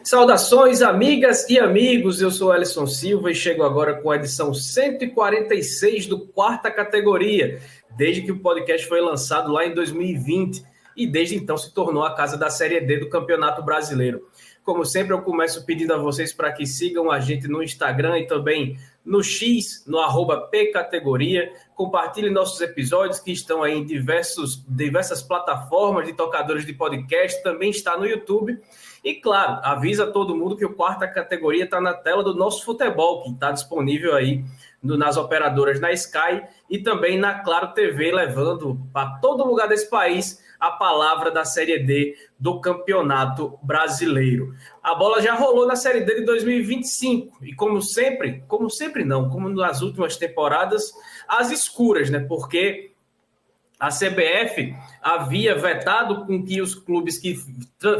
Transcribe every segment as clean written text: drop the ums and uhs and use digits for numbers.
Saudações, amigas e amigos, eu sou Ellison Silva e chego agora com a edição 146 do Quarta Categoria, desde que o podcast foi lançado lá em 2020 e desde então se tornou a casa da Série D do Campeonato Brasileiro. Como sempre, eu começo pedindo a vocês para que sigam a gente no Instagram e também no X, no @pcategoria. Compartilhem nossos episódios que estão aí em diversas plataformas de tocadores de podcast, também está no YouTube. E, claro, avisa todo mundo que o Quarta Categoria está na tela do Nosso Futebol, que está disponível aí nas operadoras na Sky e também na Claro TV, levando para todo lugar desse país a palavra da Série D do Campeonato Brasileiro. A bola já rolou na Série D de 2025 e como nas últimas temporadas, às escuras, né? Porque a CBF havia vetado com que os clubes que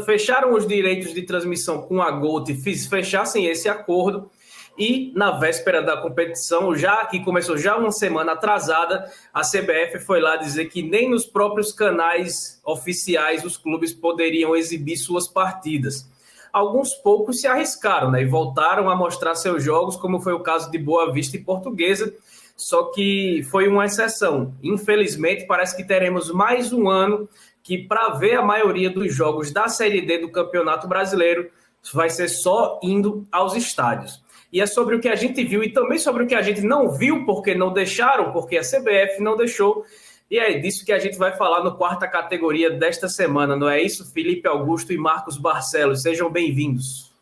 fecharam os direitos de transmissão com a Gold fechassem esse acordo. E na véspera da competição, que começou já uma semana atrasada, a CBF foi lá dizer que nem nos próprios canais oficiais os clubes poderiam exibir suas partidas. Alguns poucos se arriscaram, né, e voltaram a mostrar seus jogos, como foi o caso de Boa Vista e Portuguesa, só que foi uma exceção. Infelizmente, parece que teremos mais um ano que, para ver a maioria dos jogos da Série D do Campeonato Brasileiro, vai ser só indo aos estádios. E é sobre o que a gente viu e também sobre o que a gente não viu, porque não deixaram, porque a CBF não deixou. E é disso que a gente vai falar no Quarta Categoria desta semana, não é isso? Felipe Augusto e Marcos Barcelos, sejam bem-vindos.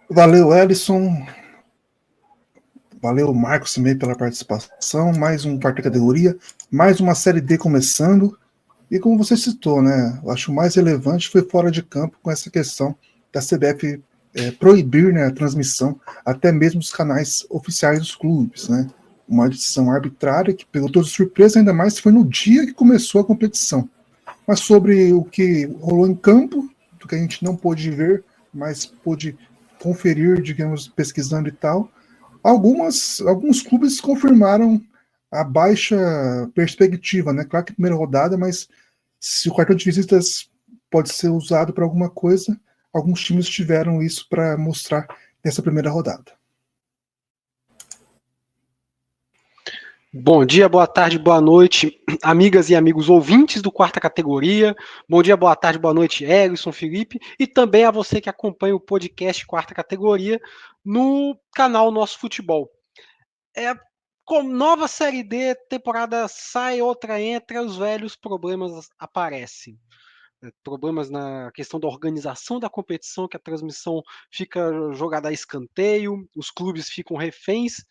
Valeu, Ellison. Valeu, Marcos, também pela participação. Mais um Quarta Categoria, mais uma Série D começando. E como você citou, né? Eu acho que o mais relevante foi fora de campo com essa questão da CBF proibir, né, a transmissão até mesmo dos canais oficiais dos clubes, né? Uma decisão arbitrária que pegou todos de surpresa, ainda mais foi no dia que começou a competição. Mas sobre o que rolou em campo, do que a gente não pôde ver, mas pôde conferir, digamos, pesquisando e tal, alguns clubes confirmaram a baixa perspectiva, né? Claro que é a primeira rodada, mas se o cartão de visitas pode ser usado para alguma coisa, alguns times tiveram isso para mostrar nessa primeira rodada. Bom dia, boa tarde, boa noite, amigas e amigos ouvintes do Quarta Categoria. Bom dia, boa tarde, boa noite, Ellison, Felipe, e também a você que acompanha o podcast Quarta Categoria no canal Nosso Futebol. Com nova Série D, temporada sai, outra entra, os velhos problemas aparecem. Problemas na questão da organização da competição, que a transmissão fica jogada a escanteio, os clubes ficam reféns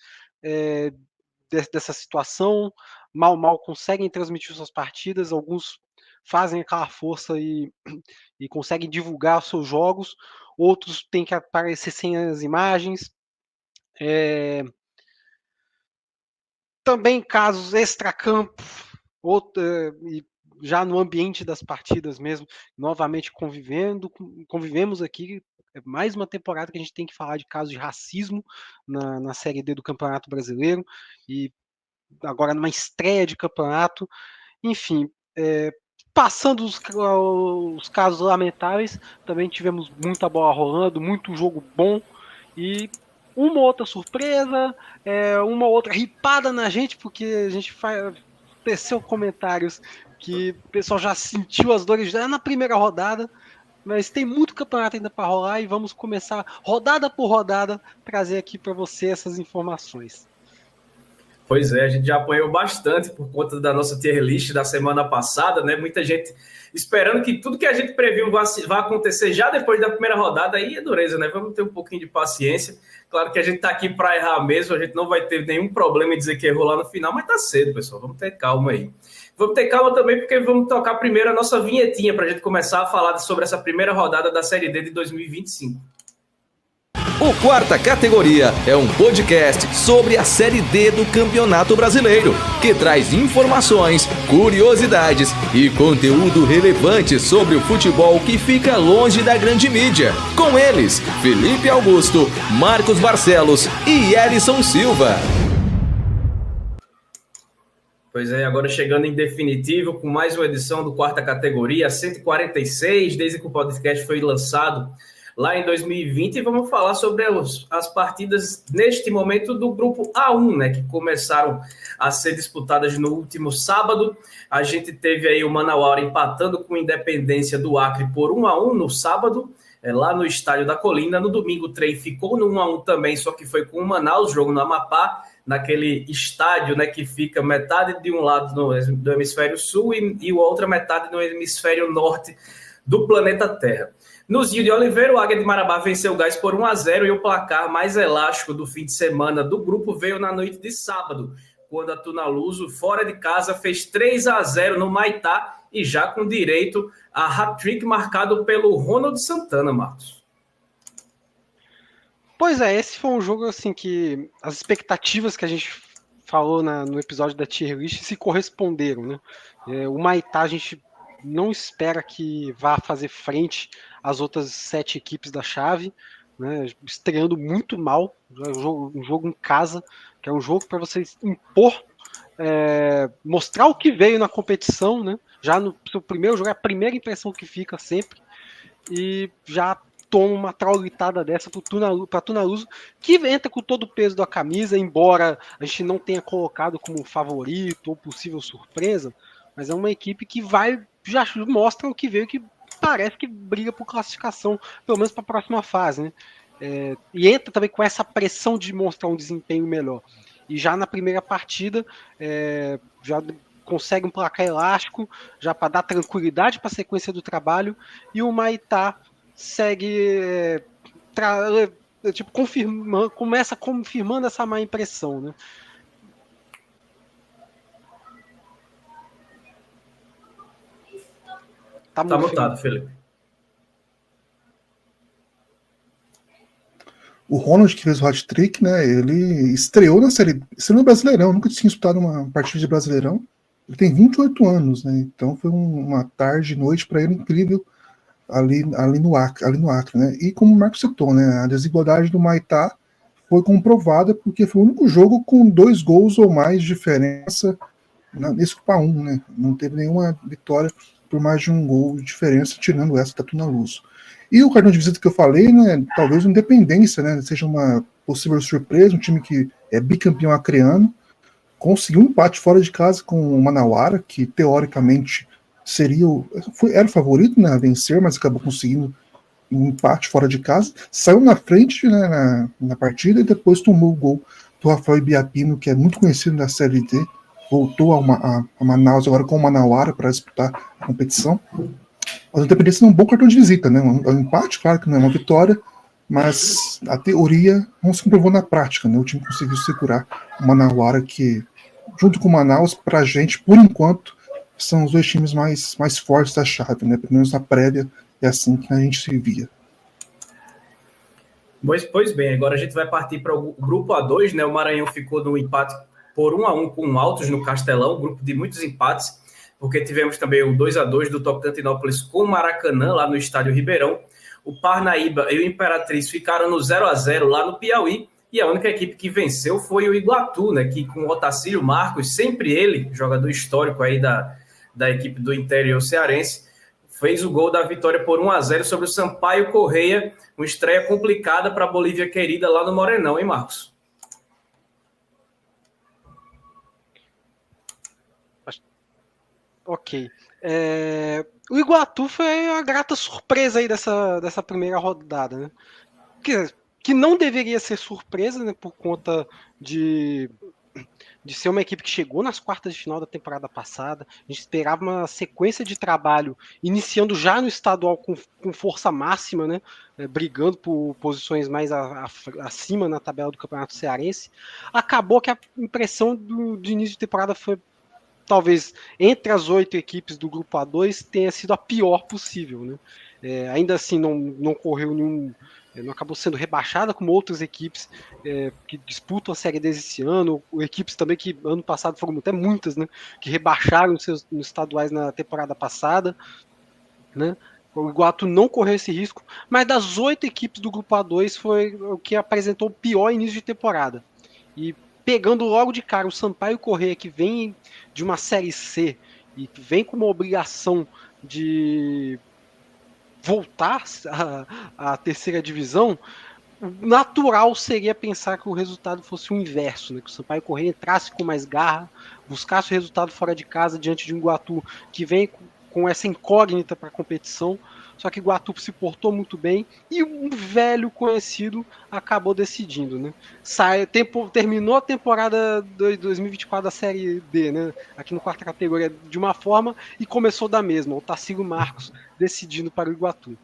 dessa situação, mal conseguem transmitir suas partidas, alguns fazem aquela força e conseguem divulgar os seus jogos, outros têm que aparecer sem as imagens. Também casos extracampo, já no ambiente das partidas mesmo, novamente convivemos aqui, mais uma temporada que a gente tem que falar de casos de racismo na Série D do Campeonato Brasileiro, e agora numa estreia de campeonato, enfim, passando os casos lamentáveis, também tivemos muita bola rolando, muito jogo bom, e uma outra surpresa, uma outra ripada na gente, porque a gente teceu comentários que o pessoal já sentiu as dores já na primeira rodada, mas tem muito campeonato ainda para rolar e vamos começar rodada por rodada trazer aqui para você essas informações. Pois é, a gente já apanhou bastante por conta da nossa tier list da semana passada, né? Muita gente esperando que tudo que a gente previu vá acontecer já depois da primeira rodada, aí é dureza, né? Vamos ter um pouquinho de paciência. Claro que a gente tá aqui para errar mesmo, a gente não vai ter nenhum problema em dizer que errou lá no final, mas tá cedo, pessoal, vamos ter calma aí. Vamos ter calma também porque vamos tocar primeiro a nossa vinhetinha para a gente começar a falar sobre essa primeira rodada da Série D de 2025. O Quarta Categoria é um podcast sobre a Série D do Campeonato Brasileiro, que traz informações, curiosidades e conteúdo relevante sobre o futebol que fica longe da grande mídia. Com eles, Felipe Augusto, Marcos Barcelos e Ellison Silva. Pois é, agora chegando em definitivo com mais uma edição do Quarta Categoria, 146, desde que o podcast foi lançado lá em 2020, e vamos falar sobre as partidas neste momento do grupo A1, né, que começaram a ser disputadas no último sábado. A gente teve aí o Manauara empatando com a Independência do Acre por 1-1 no sábado, lá no Estádio da Colina. No domingo o trem ficou no 1-1 também, só que foi com o Manaus, jogo no Amapá, naquele estádio, né, que fica metade de um lado do hemisfério sul e a outra metade no hemisfério norte do planeta Terra. No Zinho de Oliveira, o Águia de Marabá venceu o Gás por 1-0 e o placar mais elástico do fim de semana do grupo veio na noite de sábado, quando a Tunaluso, fora de casa, fez 3-0 no Maitá e já com direito a hat-trick marcado pelo Ronald Santana, Marcos. Pois é, esse foi um jogo assim que as expectativas que a gente falou no episódio da tier list se corresponderam, né? O Maitá a gente não espera que vá fazer frente às outras 7 equipes da chave, né? Estreando muito mal, um jogo em casa, que é um jogo para vocês impor, mostrar o que veio na competição, né? Já no seu primeiro jogo, é a primeira impressão que fica sempre, e já toma uma traulitada dessa para Tunaluso, que entra com todo o peso da camisa, embora a gente não tenha colocado como favorito ou possível surpresa, mas é uma equipe que já mostra o que veio, que parece que briga por classificação, pelo menos para a próxima fase, né? E entra também com essa pressão de mostrar um desempenho melhor. E já na primeira partida, já consegue um placar elástico, já para dar tranquilidade para a sequência do trabalho, e o Maitá segue começa confirmando essa má impressão, né? Tá mutado, Felipe. O Ronald, que fez o hat-trick, né, ele estreou no Brasileirão, nunca tinha disputado uma partida de Brasileirão. Ele tem 28 anos, né, então foi uma tarde e noite para ele incrível ali no Acre, né? E como o Marcos citou, né, a desigualdade do Maitá foi comprovada porque foi o único jogo com 2 gols ou mais de diferença nesse Grupo A1, né? Não teve nenhuma vitória por mais de 1 gol de diferença, tirando essa da Tunaluso. E o cartão de visita que eu falei, né, talvez o Independência, né, seja uma possível surpresa, um time que é bicampeão acreano, conseguiu um empate fora de casa com o Manauara, que teoricamente era o favorito, né, a vencer, mas acabou conseguindo um empate fora de casa, saiu na frente, né, na partida, e depois tomou o gol do Rafael Ibiapino, que é muito conhecido na Série D, voltou a Manaus agora com o Manauara para disputar a competição. Mas o Independência é um bom cartão de visita, né, um empate, claro que não é uma vitória, mas a teoria não se comprovou na prática, né, o time conseguiu segurar o Manauara, que junto com o Manaus, pra gente, por enquanto, são os 2 times mais fortes da chave, né? Pelo menos na prévia é assim que a gente se via. Pois bem, agora a gente vai partir para o grupo A2, né? O Maranhão ficou no empate por 1-1 com o Altos no Castelão, grupo de muitos empates, porque tivemos também o 2-2 do Tocantinópolis com o Maracanã, lá no Estádio Ribeirão. O Parnaíba e o Imperatriz ficaram no 0-0 lá no Piauí, e a única equipe que venceu foi o Iguatu, né? Que com o Otacílio Marcos, sempre ele, jogador histórico aí da equipe do interior cearense, fez o gol da vitória por 1-0 sobre o Sampaio Correia, uma estreia complicada para a Bolívia querida lá no Morenão, hein, Marcos? Ok. O Iguatu foi a grata surpresa aí dessa primeira rodada, né? Que não deveria ser surpresa, né, por conta de ser uma equipe que chegou nas quartas de final da temporada passada. A gente esperava uma sequência de trabalho, iniciando já no estadual com força máxima, né, brigando por posições mais acima na tabela do Campeonato Cearense. Acabou que a impressão de início de temporada foi, talvez, entre as 8 equipes do Grupo A2, tenha sido a pior possível, né? Ainda assim, não correu nenhum... Não acabou sendo rebaixada como outras equipes que disputam a Série D esse ano, equipes também que ano passado foram até muitas, né, que rebaixaram seus estaduais na temporada passada, né? O Iguatu não correu esse risco, mas das 8 equipes do Grupo A2 foi o que apresentou o pior início de temporada. E pegando logo de cara o Sampaio Corrêa, que vem de uma Série C e vem com uma obrigação de voltar à terceira divisão, natural seria pensar que o resultado fosse o inverso, né? Que o Sampaio Corrêa entrasse com mais garra, buscasse o resultado fora de casa diante de um Iguatu que vem com essa incógnita para a competição. Só que o Iguatu se portou muito bem e um velho conhecido acabou decidindo, né? Terminou a temporada 2024 da Série D, né? Aqui no quarta categoria de uma forma e começou da mesma. O Tacílio Marcos decidindo para o Iguatu.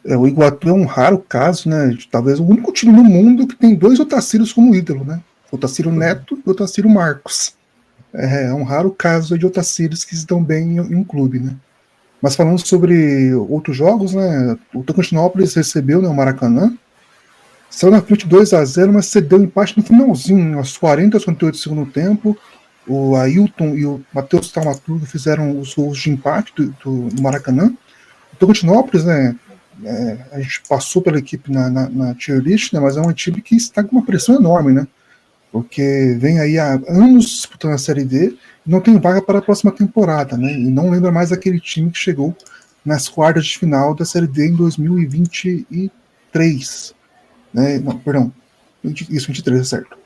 O Iguatu é um raro caso, né? Talvez o único time no mundo que tem 2 Otacílios como ídolo, né? O Otacílio Neto e o Otacílio Marcos. É um raro caso de Otacílios que estão bem em um clube, né? Mas falando sobre outros jogos, né? O Tocantinópolis recebeu, né, o Maracanã, saiu na frente 2-0, mas cedeu empate no finalzinho, aos 40, 58 do segundo tempo. O Ailton e o Matheus Taumaturgo fizeram os gols de empate do Maracanã. O Tocantinópolis, né? A gente passou pela equipe na tier list, né, mas é uma equipe que está com uma pressão enorme, né? Porque vem aí há anos disputando a Série D e não tem vaga para a próxima temporada, né? E não lembra mais aquele time que chegou nas quartas de final da Série D em 2023. Né? Não, perdão. Isso, 23, é certo.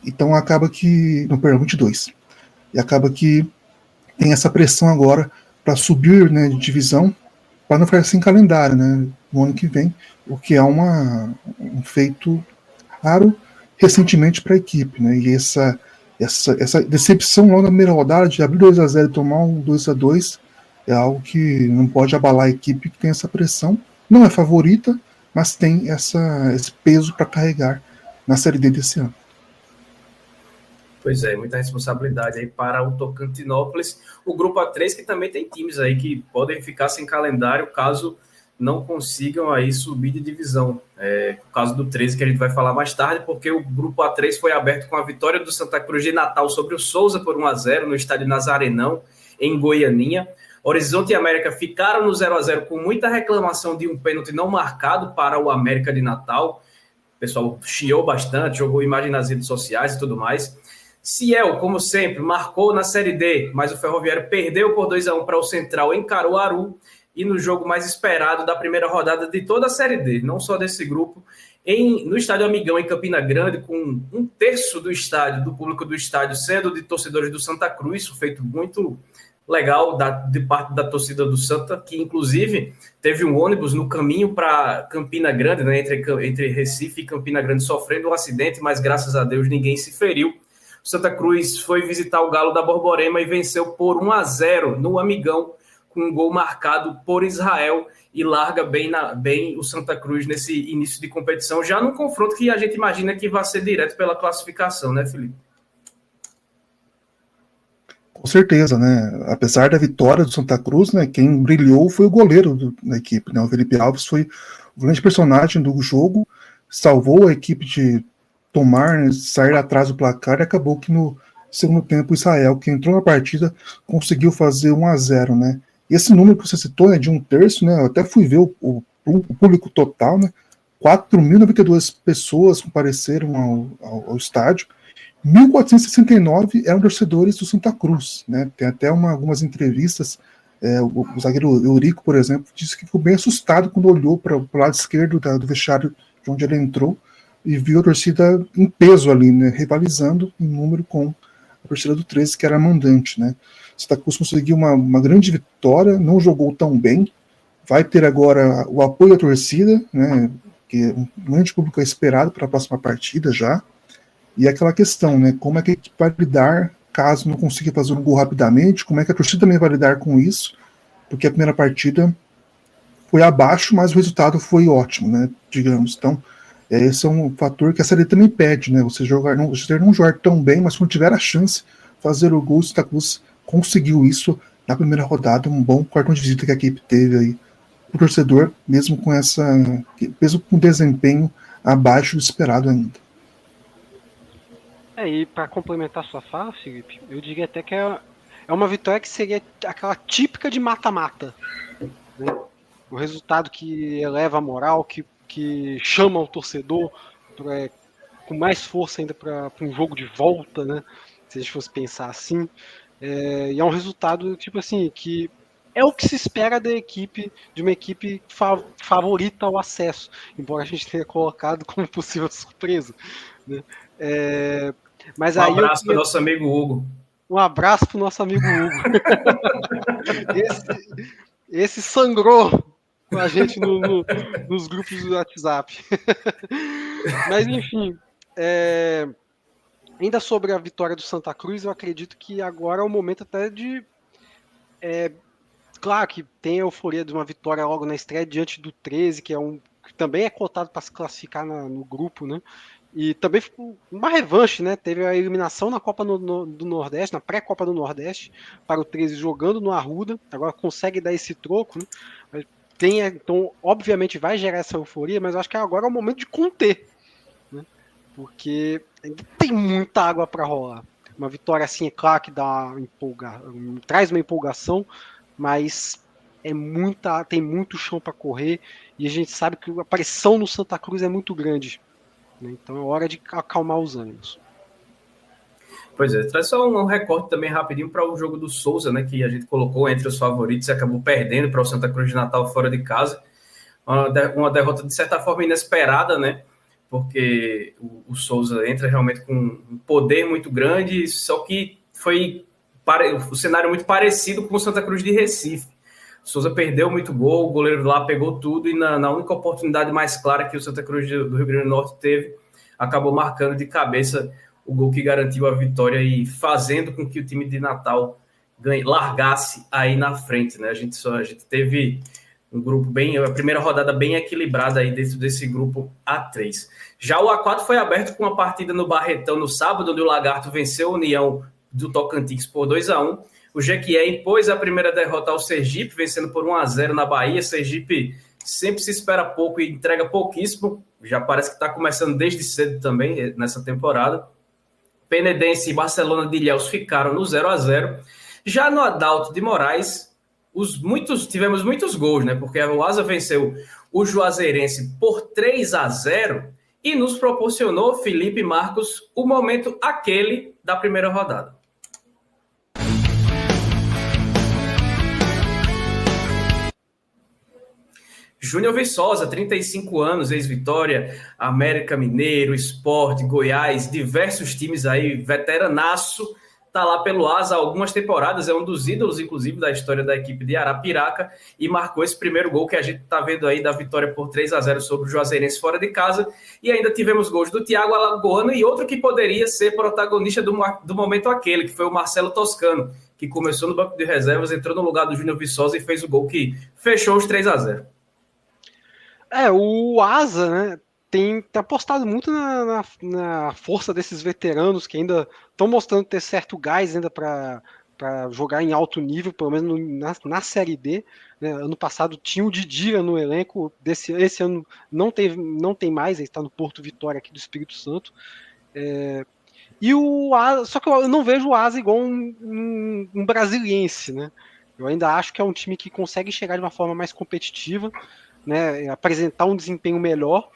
Então acaba que... Não, perdão, 22. E acaba que tem essa pressão agora para subir, né, de divisão, para não ficar sem calendário, né, no ano que vem, o que é um feito raro recentemente para a equipe, né, e essa decepção logo na primeira rodada de abrir 2-0 e tomar um 2-2 é algo que não pode abalar a equipe que tem essa pressão, não é favorita, mas tem esse peso para carregar na Série D desse ano. Pois é, muita responsabilidade aí para o Tocantinópolis. O Grupo A3, que também tem times aí que podem ficar sem calendário caso não consigam aí subir de divisão. O caso do 13, que a gente vai falar mais tarde, porque o Grupo A3 foi aberto com a vitória do Santa Cruz de Natal sobre o Souza por 1-0 no estádio Nazarenão, em Goianinha. Horizonte e América ficaram no 0-0 com muita reclamação de um pênalti não marcado para o América de Natal. O pessoal chiou bastante, jogou imagem nas redes sociais e tudo mais. Ciel, como sempre, marcou na Série D, mas o Ferroviário perdeu por 2-1 para o Central em Caruaru e no jogo mais esperado da primeira rodada de toda a Série D, não só desse grupo, no Estádio Amigão, em Campina Grande, com 1/3 do público do estádio sendo de torcedores do Santa Cruz, feito muito legal de parte da torcida do Santa, que inclusive teve um ônibus no caminho para Campina Grande, né, entre Recife e Campina Grande, sofrendo um acidente, mas graças a Deus ninguém se feriu. Santa Cruz foi visitar o Galo da Borborema e venceu por 1-0 no Amigão, com um gol marcado por Israel, e larga bem o Santa Cruz nesse início de competição, já num confronto que a gente imagina que vai ser direto pela classificação, né, Felipe? Com certeza, né? Apesar da vitória do Santa Cruz, né, quem brilhou foi o goleiro da equipe, né? O Felipe Alves foi o grande personagem do jogo, salvou a equipe de sair atrás do placar, e acabou que no segundo tempo o Israel, que entrou na partida, conseguiu fazer 1-0, né? E esse número que você citou, né, de 1/3, né, eu até fui ver o público total, né, 4.092 pessoas compareceram ao estádio, 1.469 eram torcedores do Santa Cruz, né? Tem até algumas entrevistas, o zagueiro Eurico, por exemplo, disse que ficou bem assustado quando olhou para o lado esquerdo do vestiário de onde ele entrou, e viu a torcida em peso ali, né, rivalizando em número com a torcida do 13, que era mandante, né. Santa Cruz conseguiu uma grande vitória, não jogou tão bem, vai ter agora o apoio da torcida, né, que um grande público é esperado para a próxima partida já, e aquela questão, né, como é que a equipe vai lidar caso não consiga fazer um gol rapidamente, como é que a torcida também vai lidar com isso, porque a primeira partida foi abaixo, mas o resultado foi ótimo, né, digamos. Então, esse é um fator que a Série também pede, né? Você não jogar tão bem, mas quando tiver a chance de fazer o gol, o Santa Cruz conseguiu isso na primeira rodada, um bom cartão de visita que a equipe teve aí. O torcedor, mesmo com desempenho abaixo do esperado ainda. E para complementar sua fala, Felipe, eu diria até que é uma vitória que seria aquela típica de mata-mata, né? O resultado que eleva a moral, que que chama o torcedor com mais força ainda para um jogo de volta, né? Se a gente fosse pensar assim. E é um resultado, tipo assim, que é o que se espera de uma equipe favorita ao acesso, embora a gente tenha colocado como possível surpresa, né? Mas um abraço para o nosso amigo Hugo. Um abraço para o nosso amigo Hugo. esse sangrou com a gente nos grupos do WhatsApp. Mas, enfim, ainda sobre a vitória do Santa Cruz, eu acredito que agora é o momento até de... claro que tem a euforia de uma vitória logo na estreia diante do 13, que também é cotado para se classificar no grupo, né? E também ficou uma revanche, né? Teve a eliminação na Copa do Nordeste, na pré-Copa do Nordeste, para o 13 jogando no Arruda. Agora consegue dar esse troco, né? Então, obviamente, vai gerar essa euforia, mas eu acho que agora é o momento de conter, né? Porque ainda tem muita água para rolar. Uma vitória assim, é claro que traz uma empolgação, mas tem muito chão para correr e a gente sabe que a pressão no Santa Cruz é muito grande. Então é hora de acalmar os ânimos. Pois é, traz só um recorte também rapidinho para o jogo do Souza, né, que a gente colocou entre os favoritos e acabou perdendo para o Santa Cruz de Natal fora de casa. Uma derrota de certa forma inesperada, né, porque o Souza entra realmente com um poder muito grande, só que foi o cenário muito parecido com o Santa Cruz de Recife. O Souza perdeu muito gol, o goleiro lá pegou tudo e na única oportunidade mais clara que o Santa Cruz do Rio Grande do Norte teve, acabou marcando de cabeça o gol que garantiu a vitória e fazendo com que o time de Natal largasse aí na frente, né? A gente teve um grupo a primeira rodada bem equilibrada aí dentro desse grupo A3. Já o A4 foi aberto com uma partida no Barretão no sábado, onde o Lagarto venceu a União do Tocantins por 2-1. O Jequié impôs a primeira derrota ao Sergipe, vencendo por 1-0 na Bahia. Sergipe sempre se espera pouco e entrega pouquíssimo. Já parece que está começando desde cedo também nessa temporada. Penedense e Barcelona de Ilhéus ficaram no 0-0. Já no Adalto de Moraes, tivemos muitos gols, né? Porque o Asa venceu o Juazeirense por 3-0 e nos proporcionou, Felipe e Marcos, o momento aquele da primeira rodada. Júnior Viçosa, 35 anos, ex-Vitória, América Mineiro, Sport, Goiás, diversos times aí, veteranaço, tá lá pelo Asa há algumas temporadas, é um dos ídolos, inclusive, da história da equipe de Arapiraca, e marcou esse primeiro gol que a gente tá vendo aí da vitória por 3-0 sobre o Juazeirense fora de casa, e ainda tivemos gols do Thiago Alagoano e outro que poderia ser protagonista do momento aquele, que foi o Marcelo Toscano, que começou no banco de reservas, entrou no lugar do Júnior Viçosa e fez o gol que fechou os 3-0. O Asa, né, tem apostado muito na força desses veteranos que ainda estão mostrando ter certo gás ainda para jogar em alto nível, pelo menos na Série D. Né? Ano passado tinha o Didira no elenco, esse ano não tem mais, ele está no Porto Vitória aqui do Espírito Santo. E o Asa, só que eu não vejo o Asa igual um brasiliense, né? Eu ainda acho que é um time que consegue chegar de uma forma mais competitiva, né, apresentar um desempenho melhor,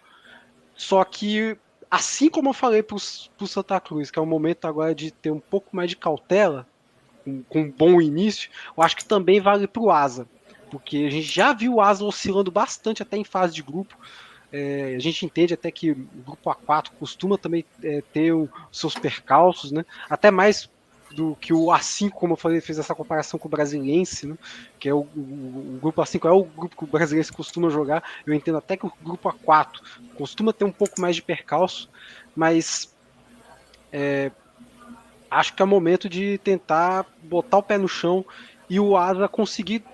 só que assim como eu falei para o Santa Cruz, que é o momento agora de ter um pouco mais de cautela, com um bom início, eu acho que também vale para o Asa, porque a gente já viu o Asa oscilando bastante até em fase de grupo. A gente entende até que o grupo A4 costuma também ter os seus percalços, né, até mais do que o A5, como eu falei, fez essa comparação com o Brasiliense, né? Que é o grupo A5 é o grupo que o Brasiliense costuma jogar. Eu entendo até que o grupo A4 costuma ter um pouco mais de percalço, mas acho que é o momento de tentar botar o pé no chão e o Asa conseguir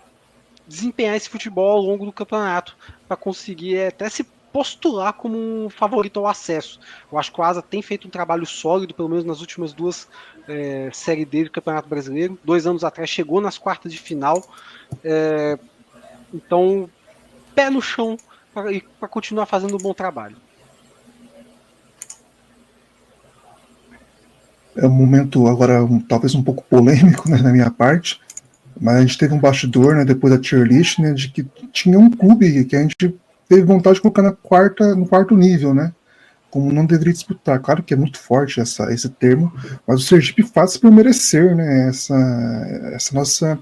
desempenhar esse futebol ao longo do campeonato, para conseguir até se postular como um favorito ao acesso. Eu acho que o Asa tem feito um trabalho sólido, pelo menos nas últimas duas Série D do Campeonato Brasileiro. 2 anos atrás chegou nas quartas de final. Então, pé no chão para continuar fazendo um bom trabalho. É um momento agora talvez um pouco polêmico, né, na minha parte, mas a gente teve um bastidor, né, depois da tier list, né, de que tinha um clube que a gente teve vontade de colocar no quarto nível, né? Como não deveria disputar. Claro que é muito forte esse termo, mas o Sergipe faz por merecer, né? Essa nossa...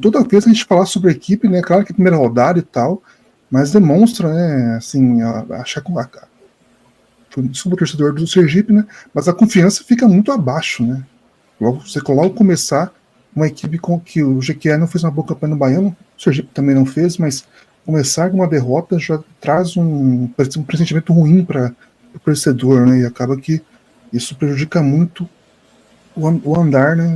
toda vez que a gente falar sobre a equipe, né? Claro que é a primeira rodada e tal, mas demonstra, né? Assim, desculpa o torcedor do Sergipe, né? Mas a confiança fica muito abaixo, né? Logo começar uma equipe com que o Jequié não fez uma boa campanha no Baiano, o Sergipe também não fez, mas começar com uma derrota já traz um pressentimento ruim para o torcedor, né? E acaba que isso prejudica muito o andar, né,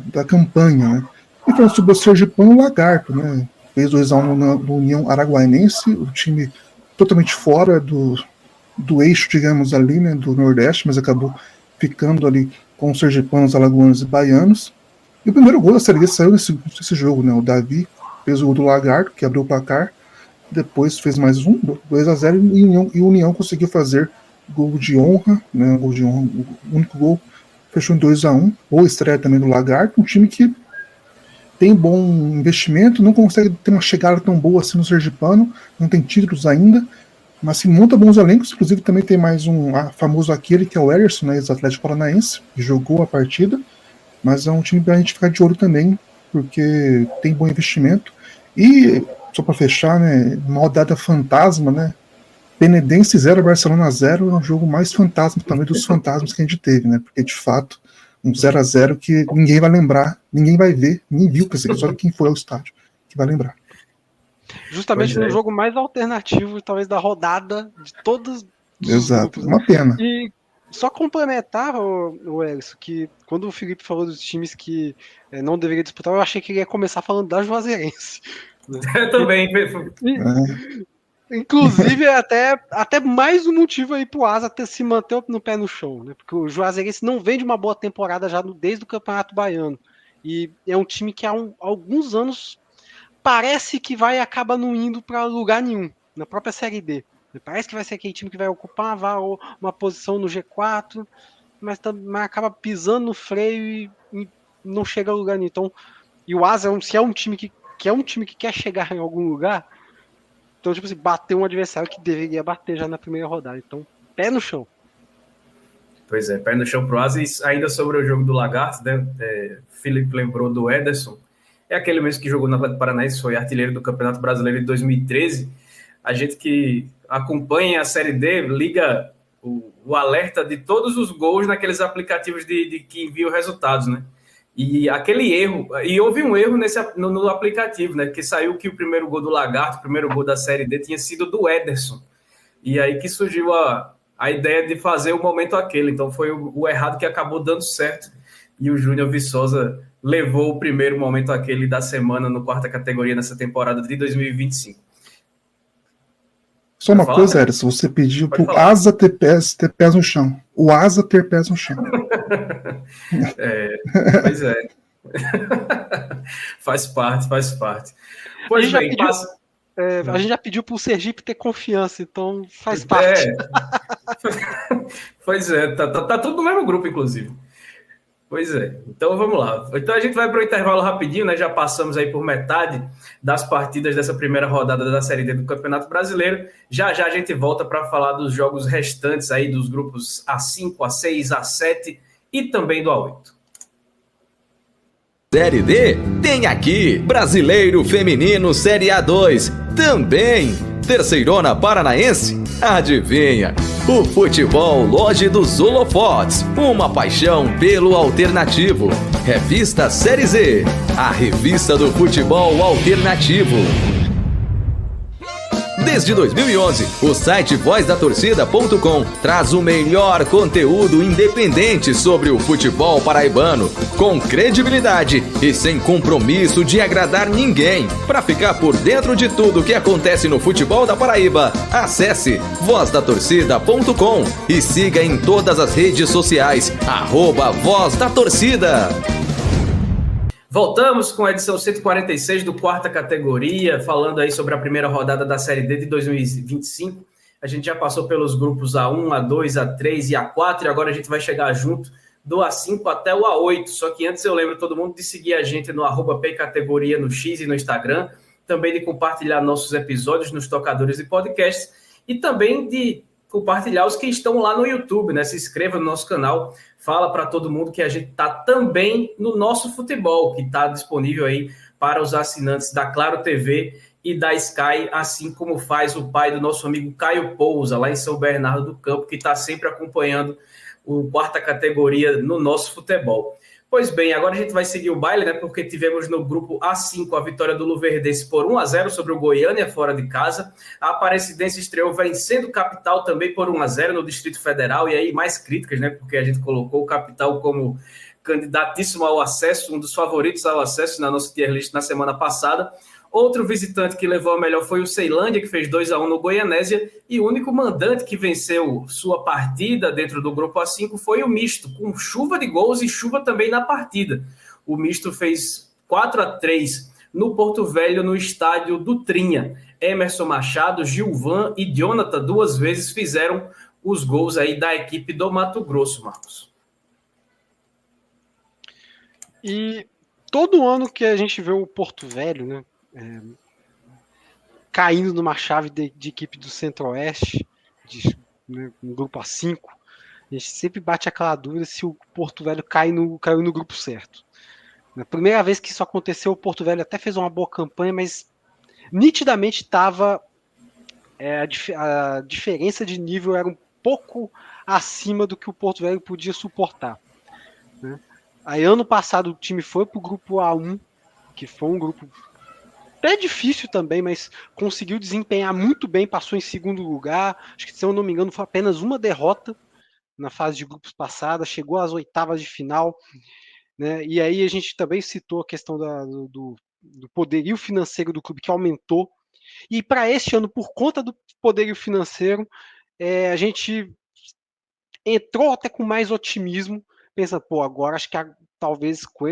da campanha, né? E falando sobre o Sergipano, o Lagarto, né? Fez 2-1 no União Araguainense, o time totalmente fora do eixo, digamos ali, né, do Nordeste, mas acabou ficando ali com os sergipanos, alagoanos e baianos. E o primeiro gol da Série D saiu nesse jogo, né? O Davi fez o gol do Lagarto, que abriu o placar, depois fez mais 2-0, e o União conseguiu fazer gol de honra, né? Gol de honra, o único gol, fechou em 2-1. Boa estreia também do Lagarto, um time que tem bom investimento, não consegue ter uma chegada tão boa assim no sergipano, não tem títulos ainda, mas se monta bons elencos. Inclusive também tem mais um famoso aquele, que é o Ederson, né, ex-Atlético Paranaense, que jogou a partida, mas é um time pra gente ficar de olho também, porque tem bom investimento. E, só para fechar, né, uma rodada fantasma, né, Benedense 0, Barcelona 0, é um jogo mais fantasma também dos fantasmas que a gente teve, né, porque de fato, um 0-0 que ninguém vai lembrar, ninguém vai ver, ninguém viu, só quem foi ao estádio que vai lembrar. Justamente no jogo mais alternativo, talvez, da rodada de todos os Exato, grupos. Uma pena. E só complementar, o Elson, que quando o Felipe falou dos times que não deveria disputar, eu achei que ele ia começar falando da Juazeirense. Né? Eu também. Inclusive, até mais um motivo aí pro Asa se manter no pé no chão, né? Porque o Juazeirense não vem de uma boa temporada já desde o Campeonato Baiano. E é um time que há alguns anos parece que acaba não indo para lugar nenhum, na própria Série D. Parece que vai ser aquele time que vai ocupar uma posição no G4, mas acaba pisando no freio e não chega a lugar nenhum. Então, e o Asa, se é um time que quer chegar em algum lugar, então, tipo assim, bater um adversário que deveria bater já na primeira rodada. Então, pé no chão. Pois é, pé no chão pro Asa. E ainda sobre o jogo do Lagarto, né? Felipe lembrou do Ederson. É aquele mesmo que jogou no Atlético Paranaense, foi artilheiro do Campeonato Brasileiro de 2013. A gente que acompanha a Série D liga o alerta de todos os gols naqueles aplicativos de que enviam resultados, né? E aquele erro, e houve um erro no aplicativo, né? Que saiu que o primeiro gol do Lagarto, o primeiro gol da Série D tinha sido do Ederson. E aí que surgiu a ideia de fazer o momento aquele. Então foi o errado que acabou dando certo. E o Júnior Viçosa levou o primeiro momento aquele da semana no quarta categoria nessa temporada de 2025. Só uma coisa, Ederson, você pediu pro Asa ter pés no chão. O Asa ter pés no chão. Pois é. Faz parte. Pois bem, a gente já pediu pro Sergipe ter confiança, então faz parte. Pois é, tá tudo no mesmo grupo, inclusive. Pois é, então vamos lá. Então a gente vai para o intervalo rapidinho, né? Já passamos aí por metade das partidas dessa primeira rodada da Série D do Campeonato Brasileiro. Já a gente volta para falar dos jogos restantes aí dos grupos A5, A6, A7 e também do A8. Série D tem aqui Brasileiro Feminino Série A2 também. Terceirona Paranaense? Adivinha? O Futebol Lodge dos Holofotes, uma paixão pelo alternativo. Revista Série Z, a revista do futebol alternativo. Desde 2011, o site vozdatorcida.com traz o melhor conteúdo independente sobre o futebol paraibano, com credibilidade e sem compromisso de agradar ninguém. Para ficar por dentro de tudo que acontece no futebol da Paraíba, acesse vozdatorcida.com e siga em todas as redes sociais, @vozdatorcida. Voltamos com a edição 146 do quarta categoria, falando aí sobre a primeira rodada da Série D de 2025. A gente já passou pelos grupos A1, A2, A3 e A4, e agora a gente vai chegar junto do A5 até o A8. Só que antes eu lembro todo mundo de seguir a gente no @pcategoria no X e no Instagram, também de compartilhar nossos episódios nos tocadores de podcast e também de compartilhar os que estão lá no YouTube, né? Se inscreva no nosso canal, fala para todo mundo que a gente está também no Nosso Futebol, que está disponível aí para os assinantes da Claro TV e da Sky, assim como faz o pai do nosso amigo Caio Pousa, lá em São Bernardo do Campo, que está sempre acompanhando o quarta categoria no Nosso Futebol. Pois bem, agora a gente vai seguir o baile, né? Porque tivemos no grupo A5 a vitória do Luverdense por 1-0 sobre o Goiânia, fora de casa. A Aparecidense estreou vencendo o Capital também por 1-0 no Distrito Federal. E aí mais críticas, né? Porque a gente colocou o Capital como candidatíssimo ao acesso, um dos favoritos ao acesso na nossa tier list na semana passada. Outro visitante que levou a melhor foi o Ceilândia, que fez 2-1 no Goianésia, e o único mandante que venceu sua partida dentro do grupo A5 foi o Misto, com chuva de gols e chuva também na partida. O Misto fez 4-3 no Porto Velho, no estádio do Trinha. Emerson Machado, Gilvan e Jonathan 2 vezes fizeram os gols aí da equipe do Mato Grosso, Marcos. E todo ano que a gente vê o Porto Velho, né, caindo numa chave de equipe do Centro-Oeste, né, no grupo A5, a gente sempre bate aquela dúvida se o Porto Velho caiu no grupo certo. Na primeira vez que isso aconteceu, o Porto Velho até fez uma boa campanha, mas nitidamente estava a diferença de nível era um pouco acima do que o Porto Velho podia suportar, né? Aí ano passado o time foi para o grupo A1, que foi um grupo até difícil também, mas conseguiu desempenhar muito bem, passou em segundo lugar. Acho que, se eu não me engano, foi apenas uma derrota na fase de grupos passada, chegou às oitavas de final, né? E aí a gente também citou a questão do poderio financeiro do clube, que aumentou. E para este ano, por conta do poderio financeiro, a gente entrou até com mais otimismo, pensa, pô, agora acho que talvez com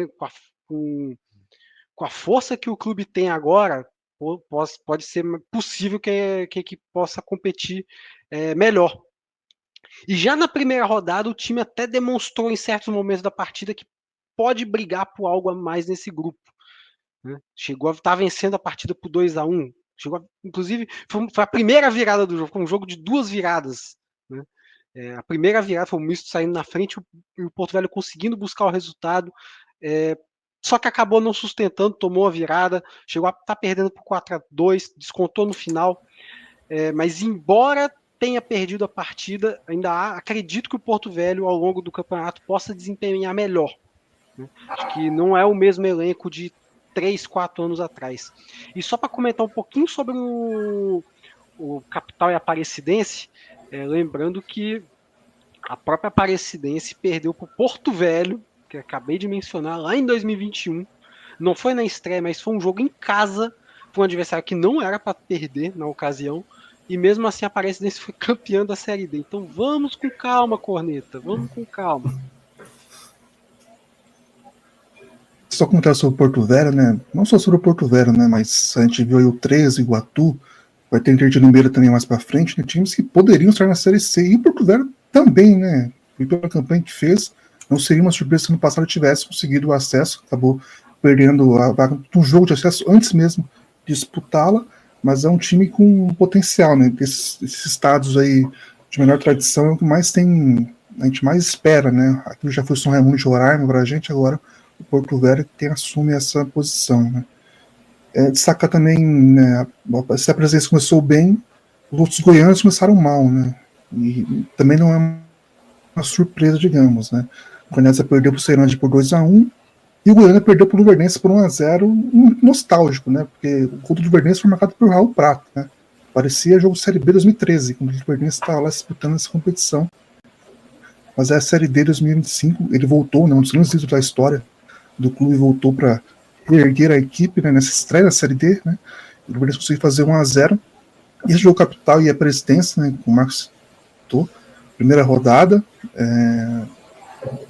a força que o clube tem agora, pode ser possível que a equipe possa competir melhor. E já na primeira rodada, o time até demonstrou em certos momentos da partida que pode brigar por algo a mais nesse grupo, né? Chegou a estar vencendo a partida por 2-1. Inclusive, foi a primeira virada do jogo, foi um jogo de 2 viradas, né? A primeira virada foi o Misto saindo na frente e o Porto Velho conseguindo buscar o resultado, só que acabou não sustentando, tomou a virada, chegou a estar perdendo por 4-2, descontou no final, mas embora tenha perdido a partida, ainda acredito que o Porto Velho ao longo do campeonato possa desempenhar melhor, né? Acho que não é o mesmo elenco de 3-4 anos atrás. E só para comentar um pouquinho sobre o Capital e a Aparecidense, lembrando que a própria Aparecidense perdeu para o Porto Velho, que eu acabei de mencionar, lá em 2021. Não foi na estreia, mas foi um jogo em casa, foi um adversário que não era para perder na ocasião, e mesmo assim a Aparecidense foi campeã da Série D. Então vamos com calma, Corneta, vamos com calma. Só comentar sobre o Porto Velho, né? Não só sobre o Porto Velho, né? Mas a gente viu aí o 13, o Iguatu, vai ter Inter de Limeira também mais para frente, né? Times que poderiam estar na Série C. E o Porto Velho também, né? E pela campanha que fez, não seria uma surpresa se no passado tivesse conseguido o acesso, acabou perdendo a vaga de um jogo de acesso antes mesmo de disputá-la, mas é um time com potencial, né? Esses estados aí de menor tradição é o que mais tem, a gente mais espera, né? Aquilo já foi o São Raimundo de Roraima para a gente, agora o Porto Velho assume essa posição, né? Destacar também, né, se a presença começou bem, os outros goianos começaram mal, né? E também não é uma surpresa, digamos, né? O Goianésia perdeu para o Ceilândia por 2-1 e o Goiânia perdeu para o Luverdense por 1-0, nostálgico, né? Porque o gol do Luverdense foi marcado por Raul Prato, né? Parecia jogo Série B 2013, quando o Luverdense estava lá disputando essa competição. Mas é a Série D 2025, ele voltou, né? Um dos grandes títulos da história do clube, voltou para reerguer a equipe, né, nessa estreia da Série D, né? O Luverdense conseguiu fazer 1-0. E esse jogo Capital e a Presidência, né, como o Marcos citou, primeira rodada,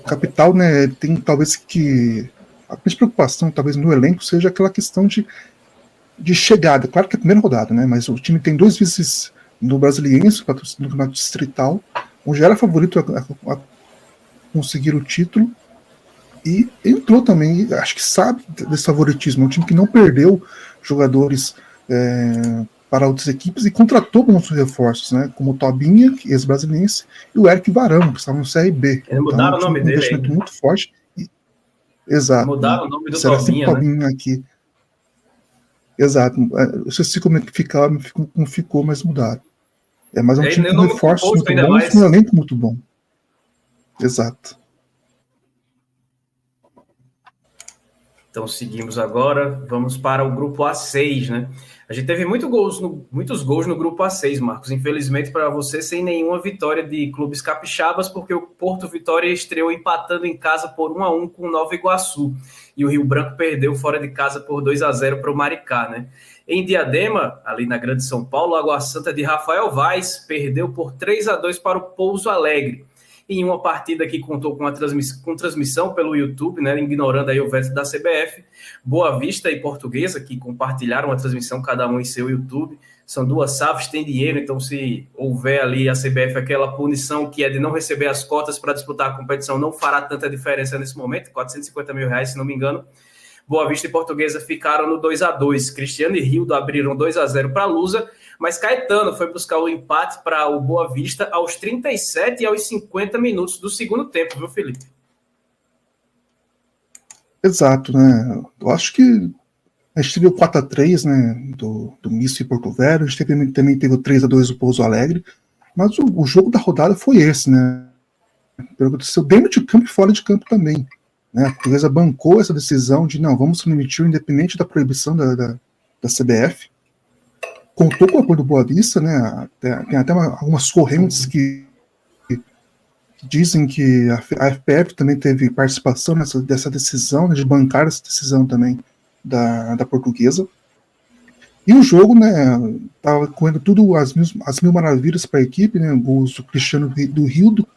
Capital, né, tem talvez que a principal preocupação, talvez no elenco, seja aquela questão de chegada. Claro que é a primeira rodada, né, mas o time tem 2 vices no Brasiliense, no campeonato distrital, onde era favorito a conseguir o título, e entrou também, acho que sabe desse favoritismo. É um time que não perdeu jogadores para outras equipes e contratou bons reforços, né? Como o Tobinha, ex-brasiliense, e o Eric Varão, que estava no CRB. Eles mudaram o nome um dele investimento ainda. muito forte. Exato. Mudaram o nome do Será sempre Tobinha, né? aqui. Exato. Eu sei como ficou, mas mudaram. Mas é um time com reforços muito bons, com um elenco muito bom. Exato. Então seguimos agora, vamos para o grupo A6, né? A gente teve muitos gols no grupo A6, Marcos. Infelizmente para você, sem nenhuma vitória de clubes capixabas, porque o Porto Vitória estreou empatando em casa por 1-1 com o Nova Iguaçu. E o Rio Branco perdeu fora de casa por 2-0 para o Maricá, né? Em Diadema, ali na Grande São Paulo, a Água Santa de Rafael Vaz perdeu por 3-2 para o Pouso Alegre. Em uma partida que contou com transmissão pelo YouTube, né, ignorando aí o veto da CBF, Boa Vista e Portuguesa, que compartilharam a transmissão, cada um em seu YouTube, são duas SAFs, tem dinheiro, então se houver ali a CBF aquela punição que é de não receber as cotas para disputar a competição, não fará tanta diferença nesse momento, R$450 mil, se não me engano. Boa Vista e Portuguesa ficaram no 2-2. Cristiano e Rildo abriram 2-0 para a Lusa, mas Caetano foi buscar o empate para o Boa Vista aos 37 e aos 50 minutos do segundo tempo, viu, Felipe? Exato, né? Eu acho que a gente teve o 4-3, né, do Misto e Porto Velho, a gente também teve o 3-2 do Pouso Alegre, mas o jogo da rodada foi esse, né? Aconteceu dentro de campo e fora de campo também. Né? A Portuguesa bancou essa decisão de não, vamos transmitir independente da proibição da CBF. Contou com o apoio do Boa Vista, né? Tem até algumas correntes que dizem que a FPF também teve participação dessa decisão, né, de bancar essa decisão também da Portuguesa. E o jogo, né, estava correndo tudo as mil maravilhas para a equipe, né? Gols do Cristiano do Rildo,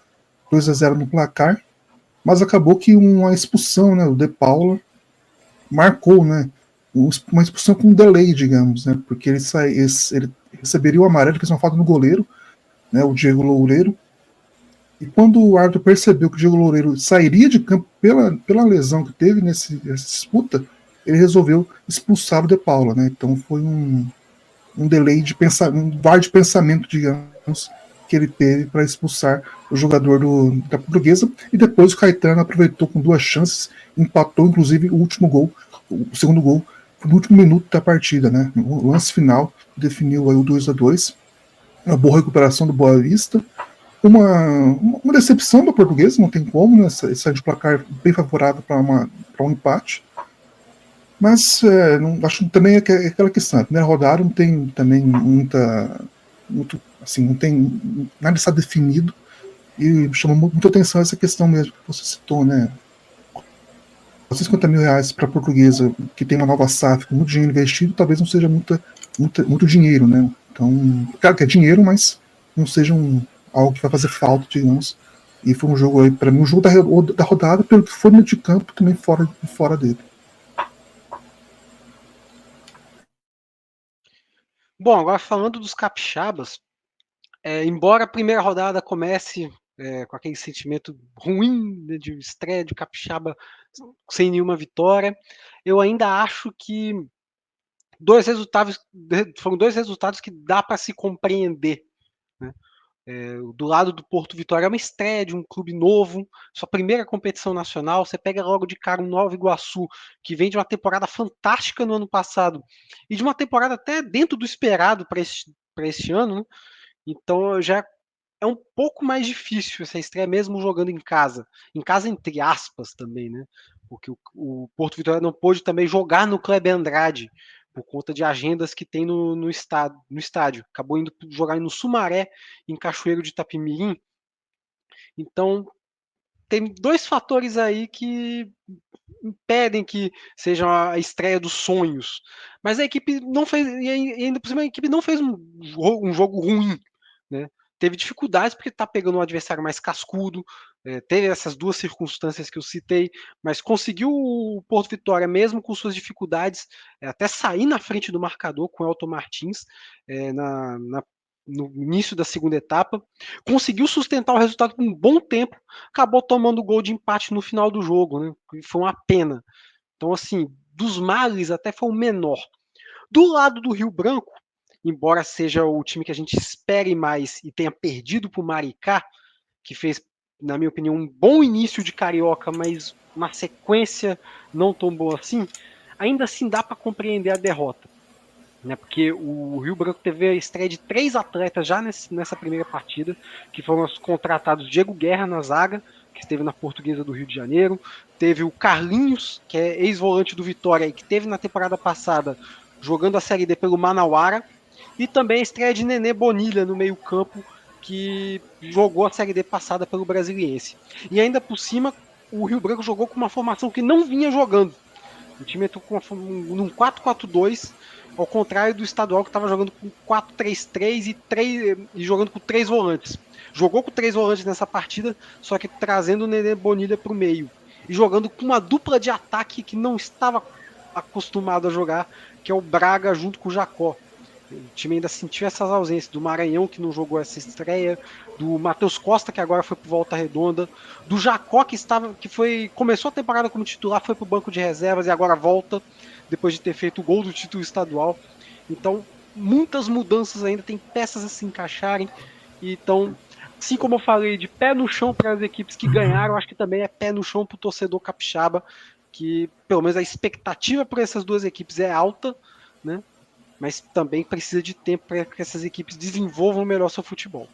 2-0 no placar. Mas acabou que uma expulsão, né, o De Paula marcou, né, uma expulsão com um delay, digamos, né, porque ele receberia o amarelo, fez uma falta no goleiro, né, o Diego Loureiro, e quando o árbitro percebeu que o Diego Loureiro sairia de campo pela lesão que teve nessa disputa, ele resolveu expulsar o De Paula, né, então foi um delay de pensamento, um VAR de pensamento, digamos, que ele teve para expulsar o jogador da Portuguesa, e depois o Caetano aproveitou com duas chances, empatou inclusive o último gol, o segundo gol, no último minuto da partida, né? O lance final definiu aí o 2-2, uma boa recuperação do Boa Vista, uma decepção da Portuguesa, não tem como, né? Esse de placar bem favorável para um empate, mas acho que também é aquela questão, a primeira rodada não tem também muito, assim, não tem nada está definido, e chamou muita atenção essa questão mesmo que você citou, né? R$50 mil para a Portuguesa, que tem uma nova SAF com muito dinheiro investido, talvez não seja muito dinheiro, né? Então, claro que é dinheiro, mas não seja algo que vai fazer falta, digamos. E foi um jogo aí, para mim, um jogo da rodada, pelo que foi no de campo, também fora dele. Bom, agora falando dos capixabas, embora a primeira rodada comece com aquele sentimento ruim, né, de estreia de capixaba sem nenhuma vitória, eu ainda acho que foram dois resultados que dá para se compreender, né? Do lado do Porto Vitória é uma estreia de um clube novo, sua primeira competição nacional, você pega logo de cara o Nova Iguaçu, que vem de uma temporada fantástica no ano passado, e de uma temporada até dentro do esperado para este ano, né? Então já é um pouco mais difícil essa estreia, mesmo jogando em casa entre aspas também, né? Porque o Porto Vitória não pôde também jogar no Kleber Andrade, por conta de agendas que tem no estádio. Acabou indo jogar no Sumaré, em Cachoeiro de Itapemirim. Então, tem dois fatores aí que impedem que seja a estreia dos sonhos. Mas a equipe não fez, e ainda por cima a equipe não fez um jogo ruim, né? Teve dificuldades porque está pegando um adversário mais cascudo, teve essas duas circunstâncias que eu citei, mas conseguiu o Porto Vitória, mesmo com suas dificuldades, até sair na frente do marcador com o Elton Martins no início da segunda etapa, conseguiu sustentar o resultado por um bom tempo, acabou tomando o gol de empate no final do jogo, né? Foi uma pena. Então, assim, dos males até foi o menor. Do lado do Rio Branco, embora seja o time que a gente espere mais e tenha perdido para o Maricá, que fez, na minha opinião, um bom início de Carioca, mas uma sequência não tão boa assim, ainda assim dá para compreender a derrota. Né, porque o Rio Branco teve a estreia de 3 atletas já nessa primeira partida, que foram os contratados Diego Guerra na zaga, que esteve na Portuguesa do Rio de Janeiro, teve o Carlinhos, que é ex-volante do Vitória e que teve na temporada passada jogando a Série D pelo Manauara, e também a estreia de Nenê Bonilha no meio campo, que jogou a Série D passada pelo Brasiliense. E ainda por cima, o Rio Branco jogou com uma formação que não vinha jogando. O time entrou num 4-4-2, ao contrário do estadual que estava jogando com 4-3-3 e jogando com 3 volantes. Jogou com 3 volantes nessa partida, só que trazendo o Nenê Bonilha para o meio. E jogando com uma dupla de ataque que não estava acostumado a jogar, que é o Braga junto com o Jacó. O time ainda sentiu essas ausências do Maranhão, que não jogou essa estreia, do Matheus Costa, que agora foi para Volta Redonda, do Jacó, começou a temporada como titular, foi para o banco de reservas e agora volta, depois de ter feito o gol do título estadual. Então, muitas mudanças ainda, tem peças a se encaixarem. Então, assim como eu falei, de pé no chão para as equipes que ganharam, acho que também é pé no chão para o torcedor capixaba, que pelo menos a expectativa por essas duas equipes é alta, né? Mas também precisa de tempo para que essas equipes desenvolvam melhor seu futebol.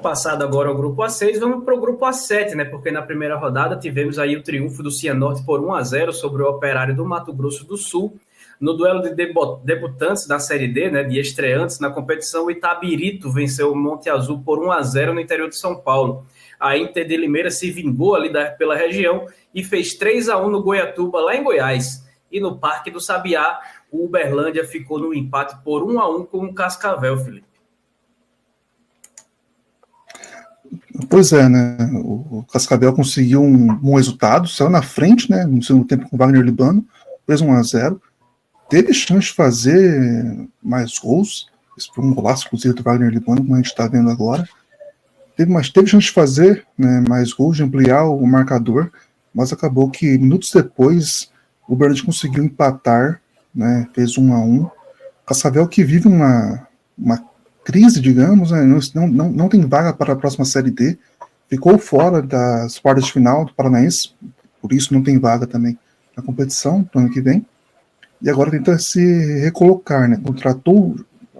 Passado agora o grupo A6, vamos para o grupo A7, né? Porque na primeira rodada tivemos aí o triunfo do Cianorte por 1-0 sobre o Operário do Mato Grosso do Sul. No duelo de debutantes da Série D, né, de estreantes na competição, o Itabirito venceu o Monte Azul por 1-0 no interior de São Paulo. A Inter de Limeira se vingou ali pela região e fez 3-1 no Goiatuba, lá em Goiás. E no Parque do Sabiá, o Uberlândia ficou no empate por 1-1 com o Cascavel, Felipe. Pois é, né? O Cascavel conseguiu um bom resultado, saiu na frente, né? No segundo tempo com o Wagner Libano, fez 1-0. Teve chance de fazer mais gols. Esse foi um golaço, inclusive, do Wagner Libano, como a gente está vendo agora. Teve chance de fazer, né, mais gols, de ampliar o marcador, mas acabou que minutos depois o Uberlândia conseguiu empatar, né? Fez 1-1. O Cascavel, que vive uma crise, digamos, né, não tem vaga para a próxima Série D, ficou fora das quartas de final do Paranaense, por isso não tem vaga também na competição do ano que vem, e agora tenta se recolocar, né, contratou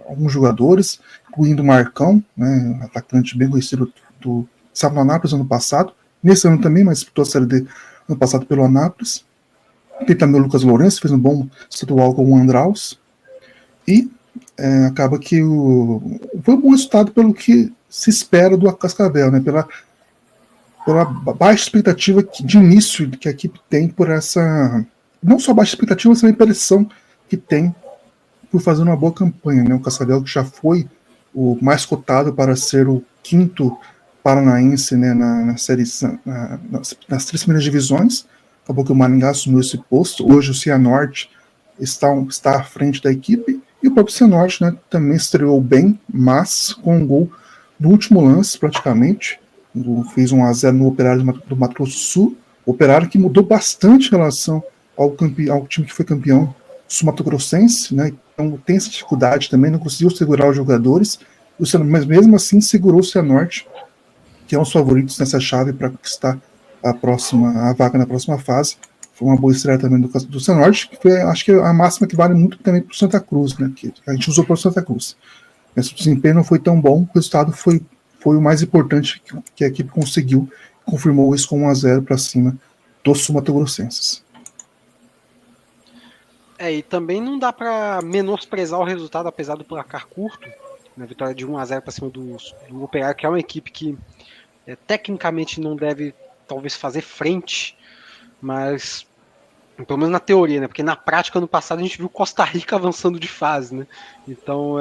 alguns jogadores, incluindo o Marcão, né, atacante bem conhecido do estava no Anápolis ano passado, nesse ano também, mas disputou a Série D ano passado pelo Anápolis. Tem também o Lucas Lourenço, fez um bom estadual com o Andraus, e acaba que foi um bom resultado pelo que se espera do Cascavel, né? Pela baixa expectativa de início que a equipe tem por essa... Não só baixa expectativa, mas também pressão que tem por fazer uma boa campanha, né? O Cascavel, que já foi o mais cotado para ser o 5º paranaense, né, nas 3 primeiras divisões, acabou que o Maringá assumiu esse posto. Hoje o Cianorte está à frente da equipe, e o próprio Cianorte, né, também estreou bem, mas com um gol no último lance, praticamente. Fez 1-0 no Operário do Mato Grosso do Sul. O Operário que mudou bastante em relação ao time que foi campeão sul-mato-grossense, né? Então tem essa dificuldade também, não conseguiu segurar os jogadores, mas mesmo assim segurou o Cianorte, que é um dos favoritos nessa chave para conquistar a vaga na próxima fase. Foi uma boa estreia também do Cianorte, que foi, acho que a máxima que vale muito também para o Santa Cruz, né, que a gente usou para o Santa Cruz. Mas o desempenho não foi tão bom, o resultado foi o mais importante que a equipe conseguiu, confirmou isso com 1-0 para cima dos sul-mato-grossenses. E também não dá para menosprezar o resultado, apesar do placar curto, na vitória de 1-0 para cima do Operário, que é uma equipe que tecnicamente não deve talvez fazer frente, mas pelo menos na teoria, né? Porque na prática, ano passado, a gente viu Costa Rica avançando de fase, né? Então,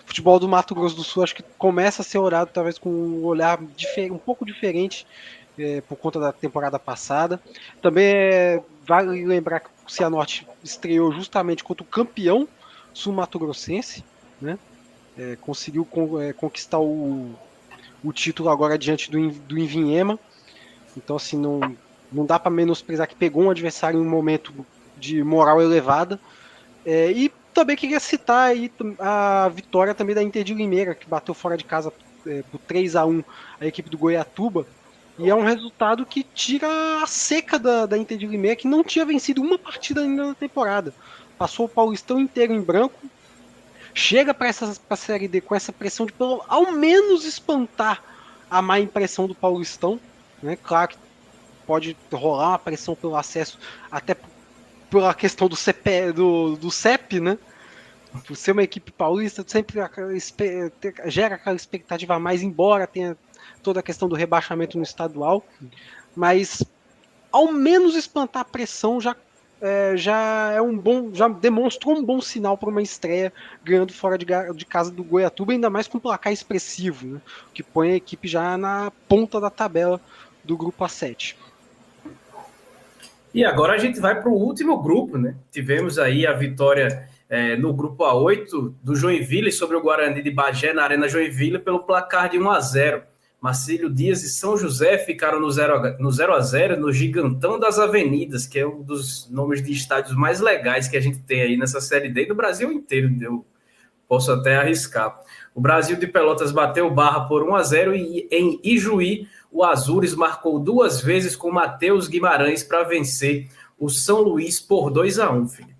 futebol do Mato Grosso do Sul acho que começa a ser olhado talvez com um olhar um pouco diferente por conta da temporada passada. Também vale lembrar que o Cianorte estreou justamente contra o campeão sul-mato-grossense, né? Conseguiu conquistar o título agora diante do Ivinhema. Então, assim, não dá para menosprezar que pegou um adversário em um momento de moral elevada, E também queria citar aí a vitória também da Inter de Limeira, que bateu fora de casa por 3-1 a equipe do Goiatuba. E é um resultado que tira a seca da Inter de Limeira, que não tinha vencido uma partida ainda na temporada. Passou o Paulistão inteiro em branco. Chega para a Série D com essa pressão de ao menos espantar a má impressão do Paulistão. Né? Claro que pode rolar uma pressão pelo acesso, até pela questão do CEP, né? Por ser uma equipe paulista, sempre gera aquela expectativa a mais, embora tenha toda a questão do rebaixamento no estadual. Mas ao menos espantar a pressão já demonstrou um bom sinal para uma estreia ganhando fora de casa do Goiatuba, ainda mais com um placar expressivo, né? Que põe a equipe já na ponta da tabela do grupo A7. E agora a gente vai para o último grupo, né? Tivemos aí a vitória no grupo A8 do Joinville sobre o Guarani de Bagé na Arena Joinville pelo placar de 1-0. Marcílio Dias e São José ficaram no 0-0 no Gigantão das Avenidas, que é um dos nomes de estádios mais legais que a gente tem aí nessa Série D do Brasil inteiro, eu posso até arriscar. O Brasil de Pelotas bateu Barra por 1-0 e em Ijuí o Azures marcou 2 vezes com Matheus Guimarães para vencer o São Luís por 2-1, Felipe.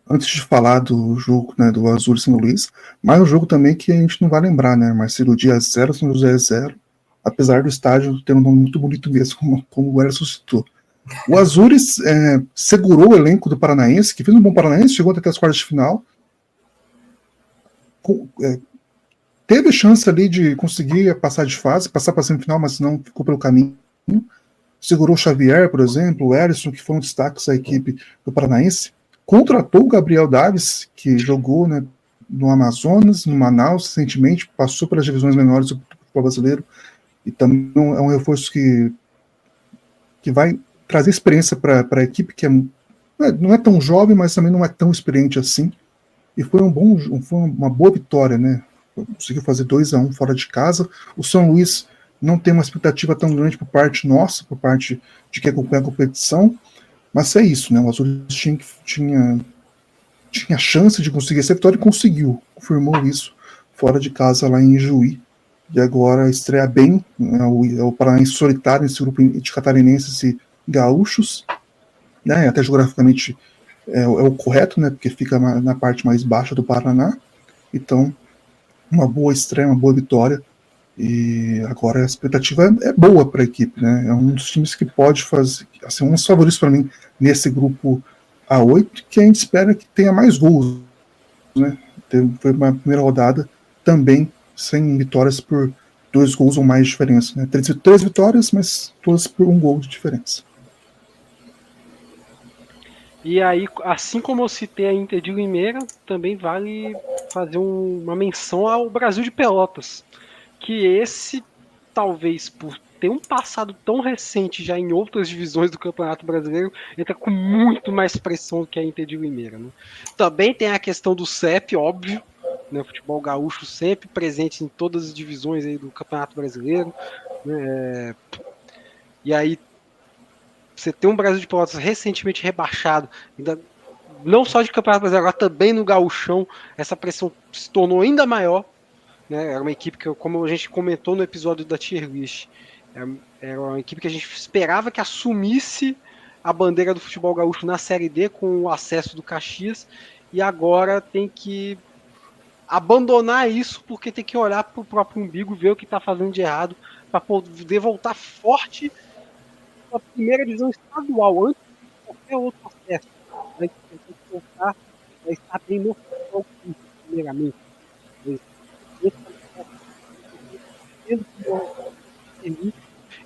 Antes de falar do jogo, né, do Azul e São Luís, mas um jogo também que a gente não vai lembrar, né? Marcílio Dias 0, São José 0, apesar do estádio ter um nome muito bonito mesmo, como o Erson citou. O Azures segurou o elenco do Paranaense, que fez um bom Paranaense, chegou até as quartas de final. Teve chance ali de conseguir passar de fase, passar para a semifinal, mas não ficou pelo caminho. Segurou o Xavier, por exemplo, o Erisson, que foram destaques da equipe do Paranaense. Contratou o Gabriel Davis, que jogou, né, no Amazonas, no Manaus, recentemente, passou pelas divisões menores do futebol brasileiro, e também é um reforço que vai trazer experiência para a equipe, que não é tão jovem, mas também não é tão experiente assim, e foi uma boa vitória, né? Conseguiu fazer 2-1 fora de casa. O São Luís não tem uma expectativa tão grande por parte nossa, por parte de quem acompanha a competição, mas é isso, né? O Azul tinha chance de conseguir essa vitória e conseguiu. Confirmou isso fora de casa lá em Juí. E agora estreia bem, né? O Paranaense solitário nesse grupo de catarinenses e gaúchos. Né? Até geograficamente é o correto, né? Porque fica na parte mais baixa do Paraná. Então, uma boa estreia, uma boa vitória. E agora a expectativa é boa para a equipe, né? É um dos times que pode fazer, assim, um dos favoritos para mim nesse grupo A8, que a gente espera que tenha mais gols, né? Foi uma primeira rodada também sem vitórias por 2 gols ou mais de diferença, né? 3 vitórias, mas todas por 1 gol de diferença. E aí, assim como eu citei a Inter de Limeira, também vale fazer uma menção ao Brasil de Pelotas, que esse, talvez por ter um passado tão recente já em outras divisões do Campeonato Brasileiro, entra com muito mais pressão do que a Inter de Limeira, né? Também tem a questão do CEP, óbvio, né? O futebol gaúcho sempre presente em todas as divisões aí do Campeonato Brasileiro, né? E aí você tem um Brasil de Pelotas recentemente rebaixado, ainda não só de Campeonato Brasileiro, agora também no gauchão, essa pressão se tornou ainda maior. Né, era uma equipe que, como a gente comentou no episódio da Tier List, era uma equipe que a gente esperava que assumisse a bandeira do futebol gaúcho na Série D com o acesso do Caxias, e agora tem que abandonar isso porque tem que olhar para o próprio umbigo, ver o que está fazendo de errado, para poder voltar forte para a primeira divisão estadual, antes de qualquer outro acesso. Tem que voltar a estar bem no futebol, primeiramente.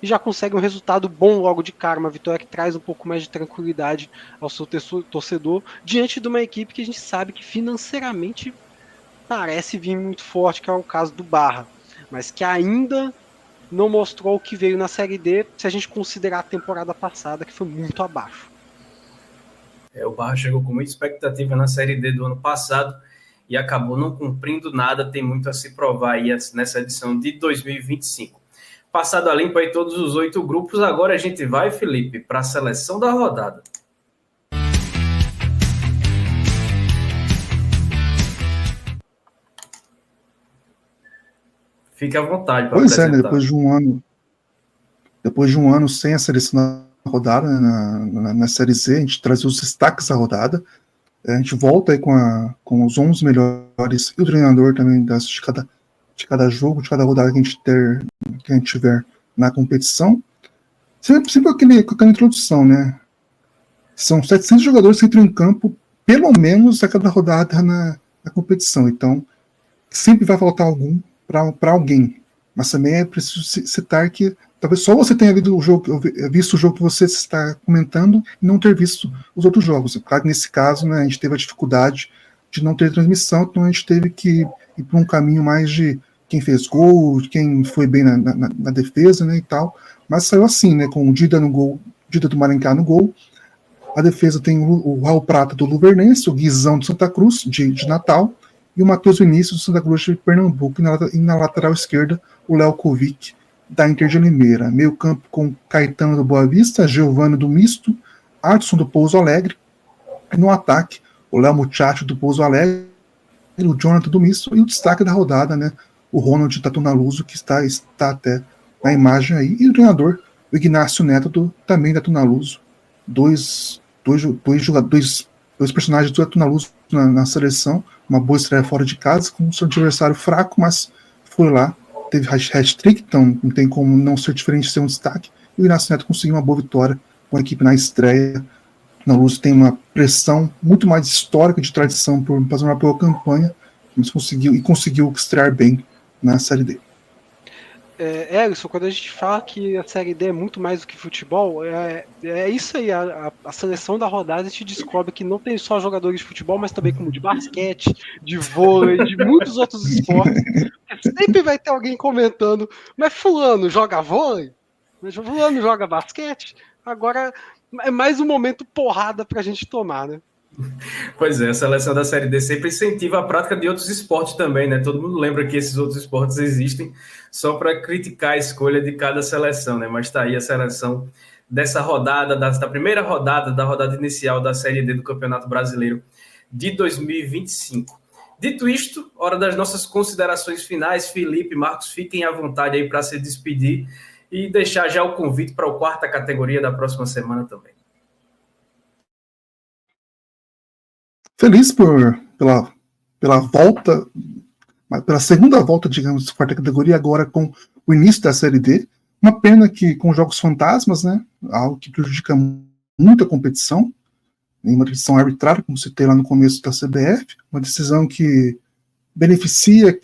E já consegue um resultado bom logo de cara, uma vitória que traz um pouco mais de tranquilidade ao seu torcedor, diante de uma equipe que a gente sabe que financeiramente parece vir muito forte, que é o caso do Barra, mas que ainda não mostrou o que veio na Série D, se a gente considerar a temporada passada, que foi muito abaixo. O Barra chegou com muita expectativa na Série D do ano passado e acabou não cumprindo nada, tem muito a se provar aí nessa edição de 2025. Passado a limpo aí todos os 8 grupos, agora a gente vai, Felipe, para a seleção da rodada. Fique à vontade para Pois apresentar. né, depois de um ano sem a seleção da rodada, né, na Série Z, a gente trazia os destaques da rodada. A gente volta aí com os 11 melhores e o treinador também de cada jogo, de cada rodada que a gente tiver na competição. Sempre com aquela introdução, né? São 700 jogadores que entram em campo, pelo menos a cada rodada na competição. Então, sempre vai faltar algum para alguém. Mas também é preciso citar que talvez só você tenha visto o jogo que você está comentando e não ter visto os outros jogos. Claro que nesse caso, né, a gente teve a dificuldade de não ter transmissão, então a gente teve que ir para um caminho mais de quem fez gol, quem foi bem na defesa, né, e tal. Mas saiu assim, né, com o Dida no gol, Dida do Maringá no gol. A defesa tem o Raul Prata do Luverdense, o Guizão do Santa Cruz, de Natal, e o Matheus Vinícius do Santa Cruz de Pernambuco, e na lateral esquerda, o Léo Kovic, da Inter de Limeira. Meio campo com Caetano do Boa Vista, Giovani do Misto, Adson do Pouso Alegre, e no ataque, o Léo Muchacho do Pouso Alegre, o Jonathan do Misto, e o destaque da rodada, né, o Ronald da Tunaluso, que está até na imagem aí, e o treinador, o Ignacio Neto, também da Tunaluso. Dois personagens do Tunaluso na seleção, uma boa estreia fora de casa, com o seu adversário fraco, mas foi lá, teve hat-trick, então não tem como não ser diferente de ser um destaque, e o Inácio Neto conseguiu uma boa vitória com a equipe na estreia. O Tunaluso tem uma pressão muito mais histórica de tradição por fazer uma boa campanha, mas conseguiu estrear bem na Série D. Ellison, quando a gente fala que a Série D é muito mais do que futebol, é isso aí, a seleção da rodada a gente descobre que não tem só jogadores de futebol, mas também como de basquete, de vôlei, de muitos outros esportes. Sempre vai ter alguém comentando, mas fulano joga vôlei? Mas fulano joga basquete? Agora é mais um momento porrada pra gente tomar, né? Pois é, a seleção da Série D sempre incentiva a prática de outros esportes também, né? Todo mundo lembra que esses outros esportes existem só para criticar a escolha de cada seleção, né? Mas está aí a seleção dessa rodada, da primeira rodada, da rodada inicial da Série D do Campeonato Brasileiro de 2025. Dito isto, hora das nossas considerações finais. Felipe, Marcos, fiquem à vontade aí para se despedir e deixar já o convite para o quarta categoria da próxima semana também. Feliz pela volta, pela segunda volta, digamos, da quarta categoria, agora com o início da Série D. Uma pena que com jogos fantasmas, né, algo que prejudica muito a competição, em uma decisão arbitrária, como citei lá no começo da CBF, uma decisão que beneficia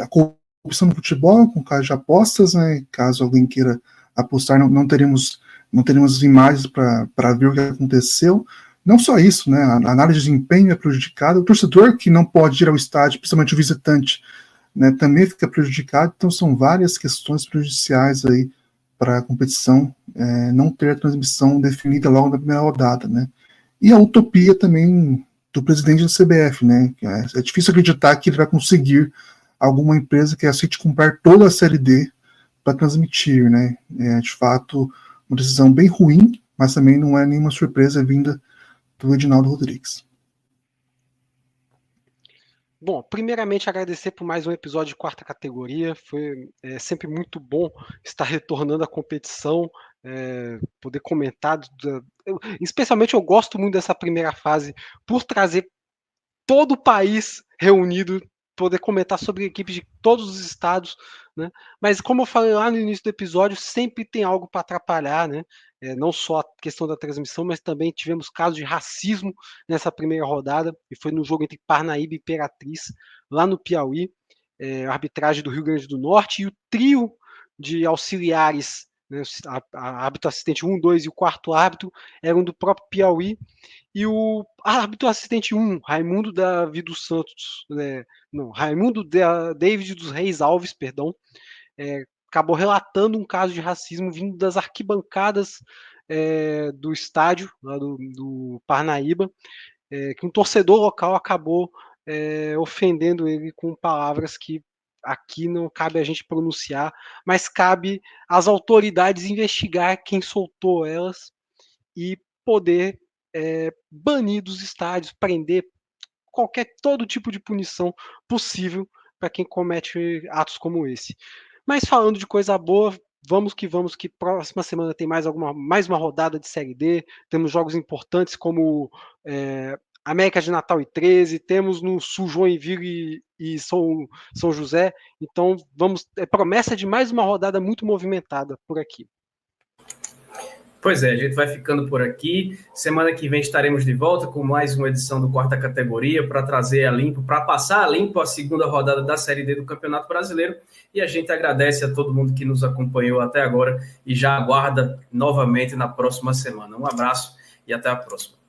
a corrupção no futebol, com caso de apostas, né, caso alguém queira apostar, não teremos imagens para ver o que aconteceu. Não só isso, né? A análise de desempenho é prejudicada, o torcedor que não pode ir ao estádio, principalmente o visitante, né, também fica prejudicado. Então são várias questões prejudiciais aí para a competição não ter a transmissão definida logo na primeira rodada, né? E a utopia também do presidente da CBF, né? É difícil acreditar que ele vai conseguir alguma empresa que aceite comprar toda a Série D para transmitir, né? É de fato uma decisão bem ruim, mas também não é nenhuma surpresa vinda do Edinaldo Rodrigues. Bom, primeiramente agradecer por mais um episódio de quarta categoria. Foi sempre muito bom estar retornando à competição, poder comentar. Especialmente eu gosto muito dessa primeira fase por trazer todo o país reunido, poder comentar sobre equipes de todos os estados, né? Mas como eu falei lá no início do episódio, sempre tem algo para atrapalhar, né? Não só a questão da transmissão, mas também tivemos casos de racismo nessa primeira rodada, e foi no jogo entre Parnaíba e Imperatriz, lá no Piauí, a arbitragem do Rio Grande do Norte, e o trio de auxiliares, né, a árbitro assistente 1, 2 e o quarto árbitro eram do próprio Piauí, e o árbitro assistente 1, Raimundo Davi dos Santos, Raimundo David dos Reis Alves, perdão, acabou relatando um caso de racismo vindo das arquibancadas do estádio, lá do Parnaíba, que um torcedor local acabou ofendendo ele com palavras que aqui não cabe a gente pronunciar, mas cabe às autoridades investigar quem soltou elas e poder banir dos estádios, prender todo tipo de punição possível para quem comete atos como esse. Mas falando de coisa boa, vamos que próxima semana tem mais uma rodada de Série D, temos jogos importantes como América de Natal e 13, temos no Sul Joinville e São José, então promessa de mais uma rodada muito movimentada por aqui. Pois é, a gente vai ficando por aqui. Semana que vem estaremos de volta com mais uma edição do Quarta Categoria para trazer a limpo, para passar a limpo a segunda rodada da Série D do Campeonato Brasileiro. E a gente agradece a todo mundo que nos acompanhou até agora e já aguarda novamente na próxima semana. Um abraço e até a próxima.